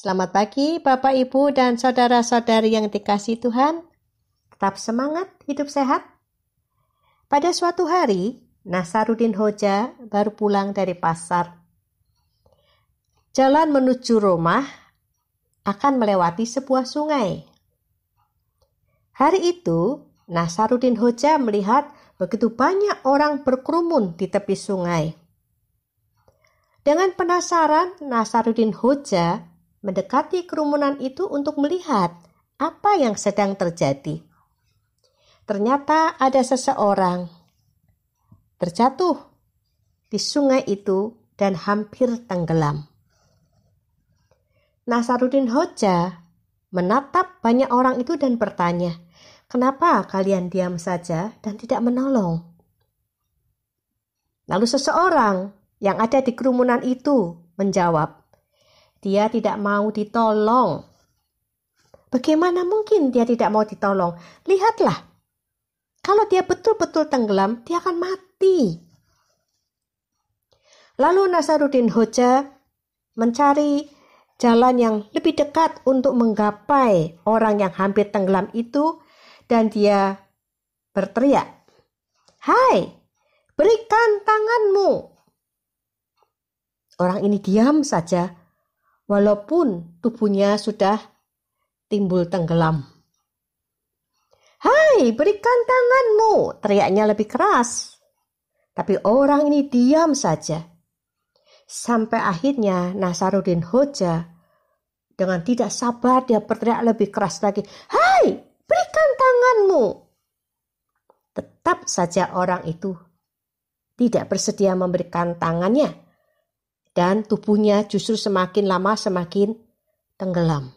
Selamat pagi Bapak, Ibu, dan saudara-saudari yang dikasihi Tuhan. Tetap semangat, hidup sehat. Pada suatu hari, Nasaruddin Hoja baru pulang dari pasar. Jalan menuju rumah akan melewati sebuah sungai. Hari itu, Nasaruddin Hoja melihat begitu banyak orang berkerumun di tepi sungai. Dengan penasaran, Nasaruddin Hoja mendekati kerumunan itu untuk melihat apa yang sedang terjadi. Ternyata ada seseorang terjatuh di sungai itu dan hampir tenggelam. Nasaruddin Hoja menatap banyak orang itu dan bertanya, "Kenapa kalian diam saja dan tidak menolong?" Lalu seseorang yang ada di kerumunan itu menjawab, "Dia tidak mau ditolong." Bagaimana mungkin dia tidak mau ditolong? Lihatlah, kalau dia betul-betul tenggelam, dia akan mati. Lalu Nasaruddin Hoja mencari jalan yang lebih dekat untuk menggapai orang yang hampir tenggelam itu, dan dia berteriak, "Hai, berikan tanganmu." Orang ini diam saja, walaupun tubuhnya sudah timbul tenggelam. "Hai, berikan tanganmu," teriaknya lebih keras. Tapi orang ini diam saja. Sampai akhirnya Nasaruddin Hoja dengan tidak sabar dia berteriak lebih keras lagi, "Hai, berikan tanganmu." Tetap saja orang itu tidak bersedia memberikan tangannya, dan tubuhnya justru semakin lama semakin tenggelam.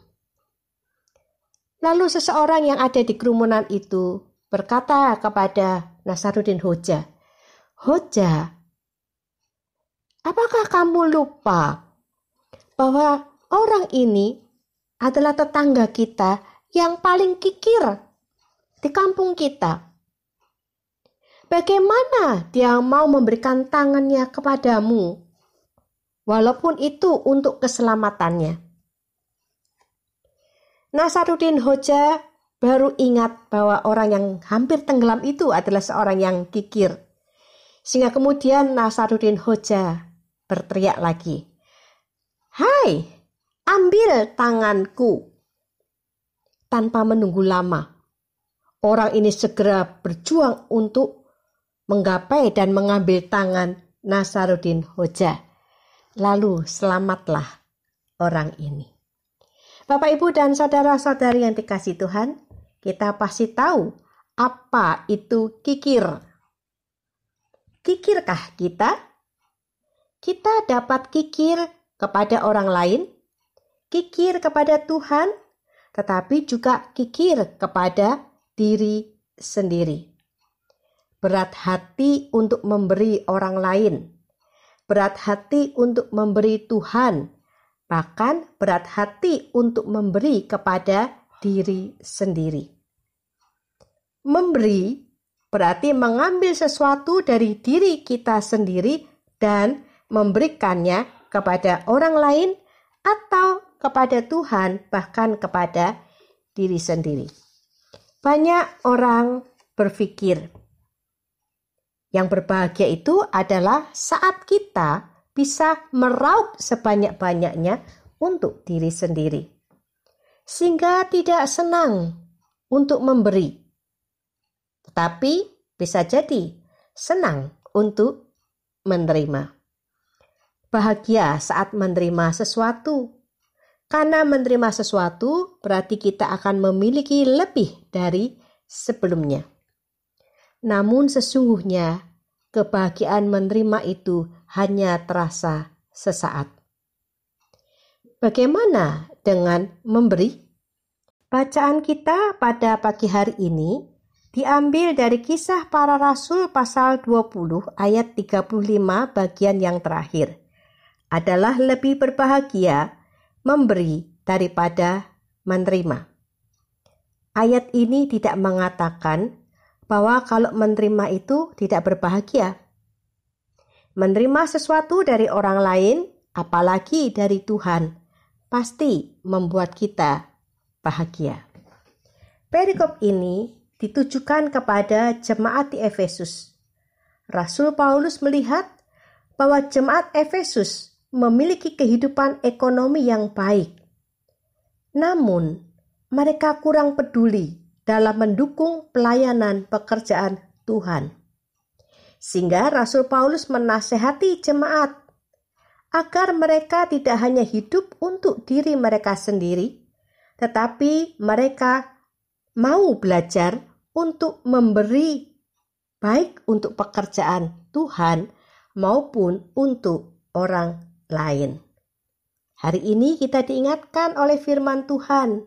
Lalu seseorang yang ada di kerumunan itu berkata kepada Nasaruddin Hoja, "Hoja, apakah kamu lupa bahwa orang ini adalah tetangga kita yang paling kikir di kampung kita? Bagaimana dia mau memberikan tangannya kepadamu, walaupun itu untuk keselamatannya?" Nasaruddin Hoja baru ingat bahwa orang yang hampir tenggelam itu adalah seorang yang kikir. Sehingga kemudian Nasaruddin Hoja berteriak lagi, "Hai, ambil tanganku." Tanpa menunggu lama, orang ini segera berjuang untuk menggapai dan mengambil tangan Nasaruddin Hoja. Lalu selamatlah orang ini. Bapak, Ibu, dan saudara-saudari yang dikasihi Tuhan, kita pasti tahu apa itu kikir. Kikirkah kita? Kita dapat kikir kepada orang lain, kikir kepada Tuhan, tetapi juga kikir kepada diri sendiri. Berat hati untuk memberi orang lain, berat hati untuk memberi Tuhan, bahkan berat hati untuk memberi kepada diri sendiri. Memberi berarti mengambil sesuatu dari diri kita sendiri dan memberikannya kepada orang lain atau kepada Tuhan, bahkan kepada diri sendiri. Banyak orang berpikir yang berbahagia itu adalah saat kita bisa meraup sebanyak-banyaknya untuk diri sendiri, sehingga tidak senang untuk memberi, tetapi bisa jadi senang untuk menerima. Bahagia saat menerima sesuatu, karena menerima sesuatu berarti kita akan memiliki lebih dari sebelumnya. Namun sesungguhnya kebahagiaan menerima itu hanya terasa sesaat. Bagaimana dengan memberi? Bacaan kita pada pagi hari ini diambil dari Kisah Para Rasul pasal 20 ayat 35 bagian yang terakhir. Adalah lebih berbahagia memberi daripada menerima. Ayat ini tidak mengatakan bahwa kalau menerima itu tidak berbahagia. Menerima sesuatu dari orang lain, apalagi dari Tuhan, pasti membuat kita bahagia. Perikop ini ditujukan kepada jemaat di Efesus. Rasul Paulus melihat bahwa jemaat Efesus memiliki kehidupan ekonomi yang baik. Namun, mereka kurang peduli dalam mendukung pelayanan pekerjaan Tuhan. Sehingga Rasul Paulus menasehati jemaat agar mereka tidak hanya hidup untuk diri mereka sendiri, tetapi mereka mau belajar untuk memberi baik untuk pekerjaan Tuhan maupun untuk orang lain. Hari ini kita diingatkan oleh firman Tuhan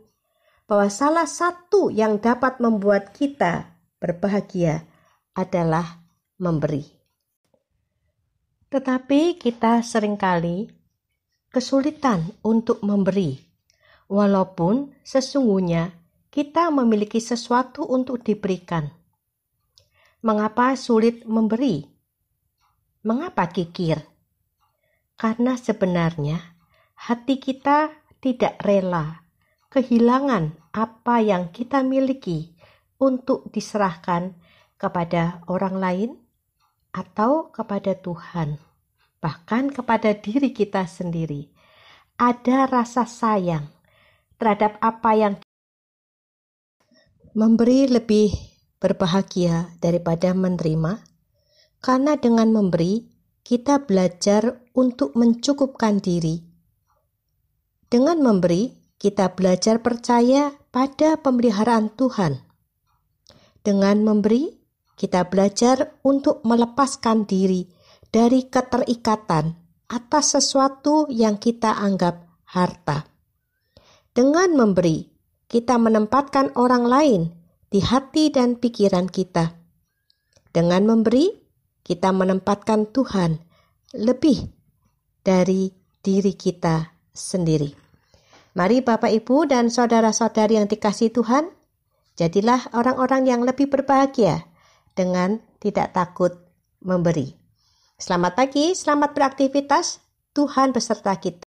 bahwa salah satu yang dapat membuat kita berbahagia adalah memberi. Tetapi kita seringkali kesulitan untuk memberi, walaupun sesungguhnya kita memiliki sesuatu untuk diberikan. Mengapa sulit memberi? Mengapa kikir? Karena sebenarnya hati kita tidak rela kehilangan apa yang kita miliki untuk diserahkan kepada orang lain atau kepada Tuhan, bahkan kepada diri kita sendiri. Ada rasa sayang terhadap apa yang memberi lebih berbahagia daripada menerima, karena dengan memberi kita belajar untuk mencukupkan diri. Dengan memberi kita belajar percaya pada pemeliharaan Tuhan. Dengan memberi kita belajar untuk melepaskan diri dari keterikatan atas sesuatu yang kita anggap harta. Dengan memberi kita menempatkan orang lain di hati dan pikiran kita. Dengan memberi, kita menempatkan Tuhan lebih dari diri kita sendiri. Mari Bapak, Ibu, dan saudara-saudari yang dikasihi Tuhan, jadilah orang-orang yang lebih berbahagia dengan tidak takut memberi. Selamat pagi, selamat beraktivitas, Tuhan beserta kita.